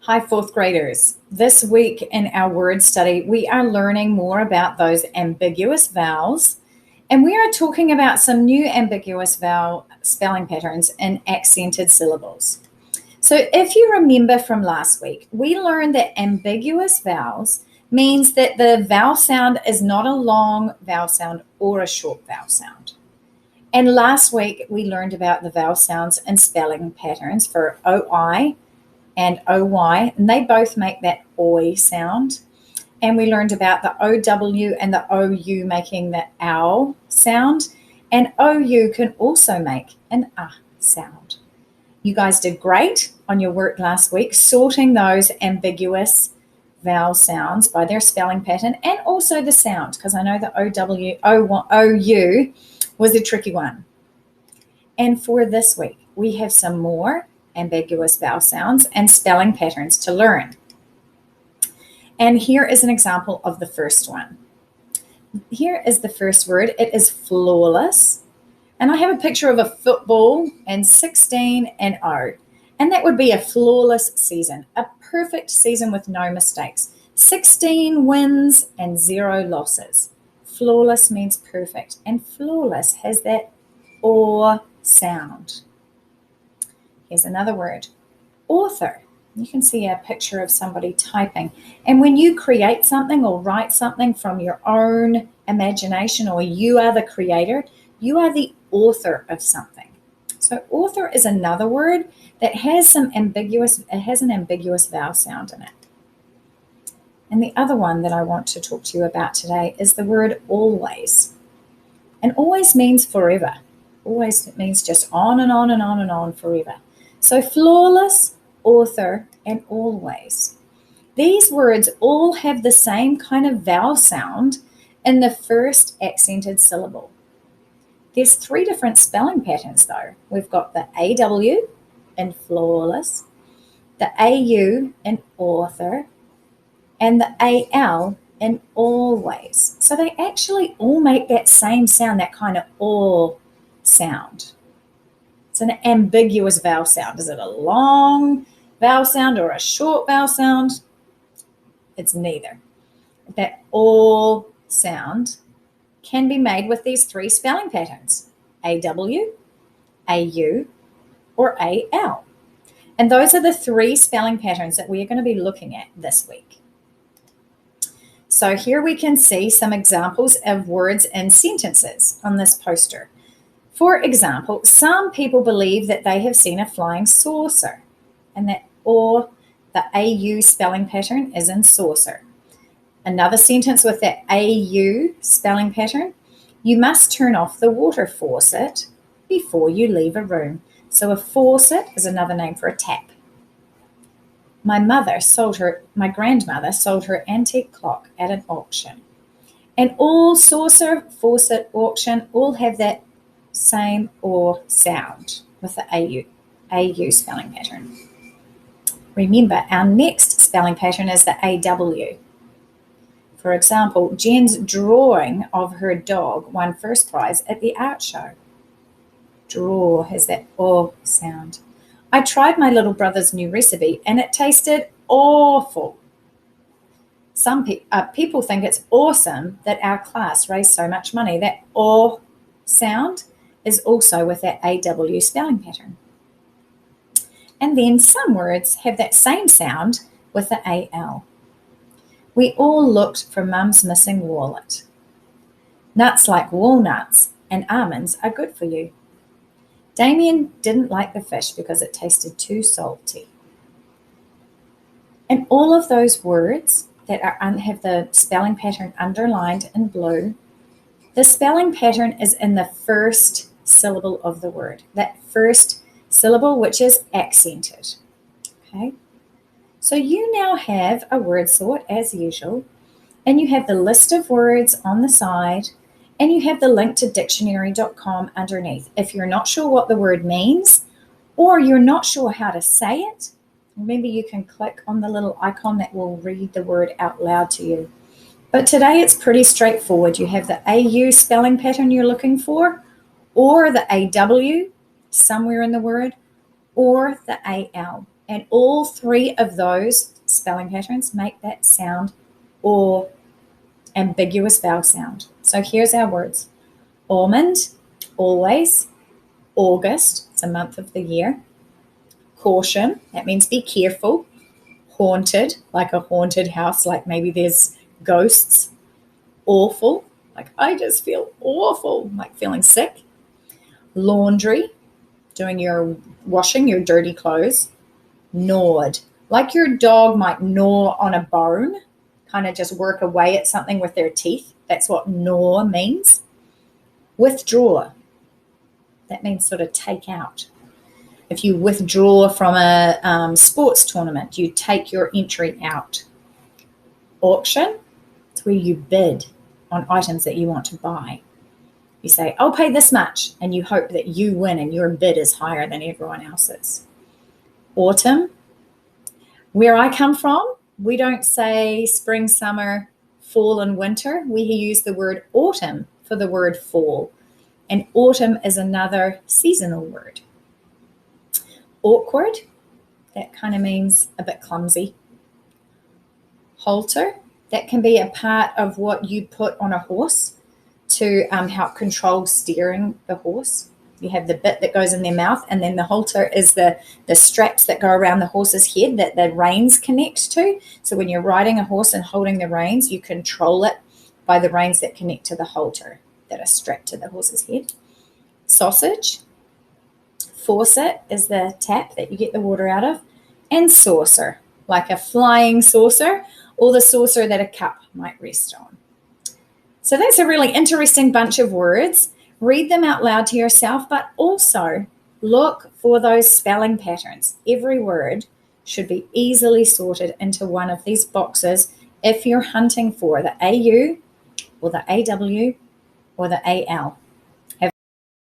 Hi, fourth graders. This week in our word study, we are learning more about those ambiguous vowels, and we are talking about some new ambiguous vowel spelling patterns in accented syllables. So, if you remember from last week, we learned that ambiguous vowels means that the vowel sound is not a long vowel sound or a short vowel sound. And last week, we learned about the vowel sounds and spelling patterns for OI and OY, and they both make that OI sound. And we learned about the OW and the OU making the OW sound, and OU can also make an sound. You guys did great on your work last week, sorting those ambiguous vowel sounds by their spelling pattern and also the sound, because I know the OU was a tricky one. And for this week, we have some more ambiguous vowel sounds and spelling patterns to learn. And here is an example of the first one. Here is the first word. It is flawless. And I have a picture of a football and 16 and O. And that would be a flawless season, a perfect season with no mistakes. 16 wins and 0 losses. Flawless means perfect. And flawless has that or sound. Here's another word, author. You can see a picture of somebody typing. And when you create something or write something from your own imagination, or you are the creator, you are the author of something. So author is another word that has an ambiguous vowel sound in it. And the other one that I want to talk to you about today is the word always. And always means forever. Always means just on and on and on and on forever. So flawless, author, and always. These words all have the same kind of vowel sound in the first accented syllable. There's 3 different spelling patterns though. We've got the AW in flawless, the AU in author, and the AL in always. So they actually all make that same sound, that kind of all sound. It's an ambiguous vowel sound. Is it a long vowel sound or a short vowel sound? It's neither. That all sound can be made with these 3 spelling patterns, AW, AU, or AL. And those are the 3 spelling patterns that we are going to be looking at this week. So here we can see some examples of words and sentences on this poster. For example, some people believe that they have seen a flying saucer, and that or the AU spelling pattern is in saucer. Another sentence with that AU spelling pattern, you must turn off the water faucet before you leave a room. So a faucet is another name for a tap. My grandmother sold her antique clock at an auction. And all saucer, faucet, auction all have that same or sound with the AU spelling pattern. Remember, our next spelling pattern is the AW. For example, Jen's drawing of her dog won first prize at the art show. Draw has that O sound. I tried my little brother's new recipe and it tasted awful. Some people think it's awesome that our class raised so much money. That O sound is also with that AW spelling pattern. And then some words have that same sound with the AL. We all looked for Mum's missing wallet. Nuts like walnuts and almonds are good for you. Damien didn't like the fish because it tasted too salty. And all of those words that have the spelling pattern underlined in blue, the spelling pattern is in the first syllable of the word, that first syllable which is accented. Okay, so you now have a word sort as usual, and you have the list of words on the side, and you have the link to dictionary.com underneath. If you're not sure what the word means, or you're not sure how to say it, maybe you can click on the little icon that will read the word out loud to you. But today it's pretty straightforward. You have the AU spelling pattern you're looking for, or the AW somewhere in the word, or the AL. And all three of those spelling patterns make that sound or ambiguous vowel sound. So here's our words. Almond, always. August, it's a month of the year. Caution, that means be careful. Haunted, like a haunted house, like maybe there's ghosts. Awful, like I just feel awful, like feeling sick. Laundry, doing your washing your dirty clothes. Gnawed, like your dog might gnaw on a bone, kind of just work away at something with their teeth. That's what gnaw means. Withdraw, that means sort of take out. If you withdraw from a sports tournament, you take your entry out. Auction, it's where you bid on items that you want to buy. You say, I'll pay this much, and you hope that you win and your bid is higher than everyone else's. Autumn, where I come from, we don't say spring, summer, fall, and winter. We use the word autumn for the word fall. And autumn is another seasonal word. Awkward, that kind of means a bit clumsy. Halter, that can be a part of what you put on a horse to help control steering the horse. You have the bit that goes in their mouth, and then the halter is the straps that go around the horse's head that the reins connect to. So when you're riding a horse and holding the reins, you control it by the reins that connect to the halter that are strapped to the horse's head. Sausage. Faucet is the tap that you get the water out of. And saucer, like a flying saucer, or the saucer that a cup might rest on. So that's a really interesting bunch of words. Read them out loud to yourself, but also look for those spelling patterns. Every word should be easily sorted into one of these boxes if you're hunting for the AU or the AW or the AL.